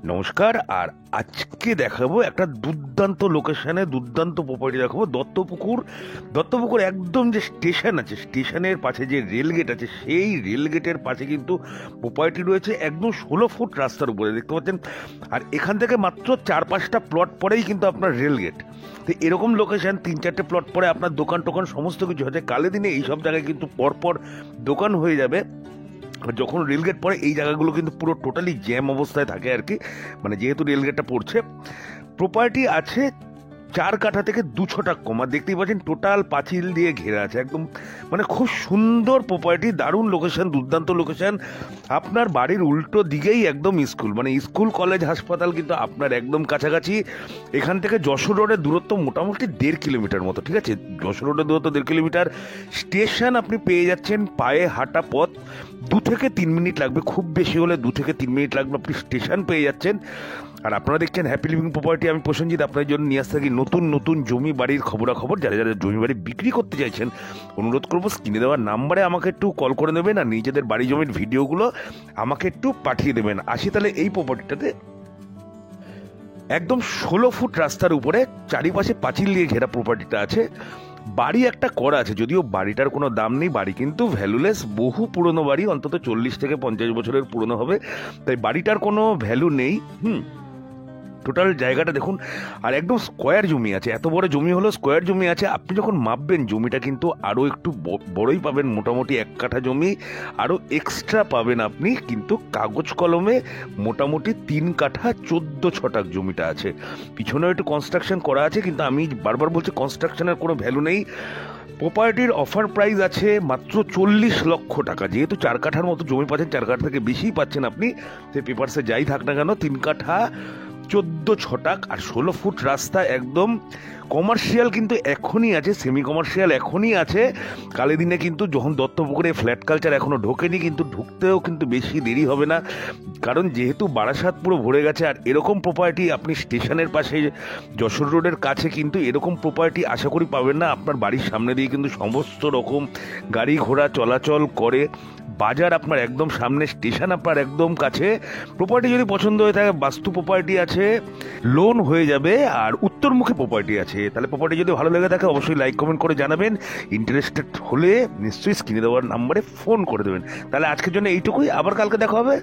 নমস্কার। আর আজকে দেখাবো একটা দুর্দান্ত লোকেশনে দুর্দান্ত প্রপার্টি দেখাবো। দত্তপুকুর একদম যে স্টেশন আছে, স্টেশনের পাশে যে রেলগেট আছে, সেই রেলগেটের পাশে কিন্তু প্রপার্টি রয়েছে একদম 16 ফুট রাস্তার উপরে, দেখতে পাচ্ছেন। আর এখান থেকে মাত্র 4-5টা প্লট পরেই কিন্তু আপনার রেলগেট। তো এরকম লোকেশন 3-4টে প্লট পরে আপনার দোকান টোকান সমস্ত কিছু হচ্ছে। কালে দিনে এইসব জায়গায় কিন্তু পরপর দোকান হয়ে যাবে। যখন রেলগেট পড়ে এই জায়গাগুলো কিন্তু পুরো টোটালি জ্যাম অবস্থায় থাকে আর কি, মানে যেহেতু রেলগেটটা পড়ছে। প্রপার্টি আছে 4 কাঠা থেকে 2 ছটাক কম। আর দেখতেই পাচ্ছেন টোটাল পাঁচিল দিয়ে ঘেরা আছে একদম, মানে খুব সুন্দর প্রপার্টি, দারুণ লোকেশন, দুর্দান্ত লোকেশন। আপনার বাড়ির উল্টো দিকেই একদম স্কুল, মানে স্কুল কলেজ হাসপাতাল কিন্তু আপনার একদম কাছাকাছি। এখান থেকে যশোর রোডের দূরত্ব মোটামুটি 1.5 কিলোমিটার মতো, ঠিক আছে। যশোর রোডের দূরত্ব 1.5 কিলোমিটার। স্টেশন আপনি পেয়ে যাচ্ছেন পায়ে হাঁটা পথ, 2 থেকে 3 মিনিট লাগবে, খুব বেশি হলে 2 থেকে 3 মিনিট লাগবে, আপনি স্টেশন পেয়ে যাচ্ছেন। আর আপনারা দেখছেন হ্যাপি লিভিং প্রপার্টি। আমি প্রসেনজিৎ আপনাদের জন্য নিয়ে আসতে থাকি নতুন নতুন জমি বাড়ির খবরাখবর। যারা যারা জমি বাড়ি বিক্রি করতে চাইছেন, অনুরোধ করবো স্ক্রিনে দেওয়ার নাম্বারে আমাকে একটু কল করে দেবেন, আর নিজেদের বাড়ি জমির ভিডিওগুলো আমাকে একটু পাঠিয়ে দেবেন। আসি তাহলে এই প্রপার্টিটাতে। একদম 16 ফুট রাস্তার উপরে চারিপাশে পাঁচিল দিয়ে ঘেরা প্রপার্টিটা আছে। বাড়ি একটা করা আছে, যদিও বাড়িটার কোনো দাম নেই, বাড়ি কিন্তু ভ্যালুলেস, বহু পুরনো বাড়ি, অন্তত 40 থেকে 50 বছরের পুরনো হবে, তাই বাড়িটার কোনো ভ্যালু নেই। টোটাল জায়গাটা দেখুন। আর একদম স্কোয়ার জমি আছে, এত বড় জমি হলো স্কোয়ার জমি আছে। আপনি যখন মাপবেন জমিটা কিন্তু আরও একটু বড়ই পাবেন, মোটামুটি 1 কাঠা জমি আরও এক্সট্রা পাবেন আপনি, কিন্তু কাগজ কলমে মোটামুটি 3 কাঠা 14 ছটাক জমিটা আছে। পিছনেও একটু কনস্ট্রাকশন করা আছে, কিন্তু আমি বারবার বলছি কনস্ট্রাকশনের কোনো ভ্যালু নেই। প্রপার্টির অফার প্রাইস আছে মাত্র 40 লক্ষ টাকা। যেহেতু 4 কাঠার মতো জমি পাচ্ছেন, 4 কাঠা থেকে বেশিই পাচ্ছেন আপনি, সে পেপারসে যাই থাক না কেন, 3 কাঠা 14 ছটাক আর 16 ফুট রাস্তা একদম। কমার্শিয়াল কিন্তু এখনই আছে, সেমি কমার্শিয়াল এখনই আছে। কালে দিনে কিন্তু যখন দত্তপুকুরে ফ্ল্যাট কালচার এখনও ঢোকেনি, কিন্তু ঢুকতেও কিন্তু বেশি দেরি হবে না, কারণ যেহেতু বারাসাত পুরো ভরে গেছে। আর এরকম প্রপার্টি আপনি স্টেশনের পাশে যশোর রোডের কাছে কিন্তু এরকম প্রপার্টি আশা করি পাবেন না। আপনার বাড়ির সামনে দিয়ে কিন্তু সমস্ত রকম গাড়ি ঘোড়া চলাচল করে, বাজার আপনার একদম সামনে, স্টেশন আপনার একদম কাছে। প্রপার্টি যদি পছন্দ হয়ে থাকে, বাস্তু প্রপার্টি আছে, লোন হয়ে যাবে, আর উত্তরমুখী প্রপার্টি আছে। তাহলে প্রপার্টি যদি ভালো লেগে থাকে অবশ্যই লাইক কমেন্ট করে জানাবেন। ইন্টারেস্টেড হলে নিশ্চয়ই স্ক্রিনে দেওয়ার নাম্বারে ফোন করে দেবেন। তাহলে আজকের জন্য এইটুকুই, আবার কালকে দেখা হবে।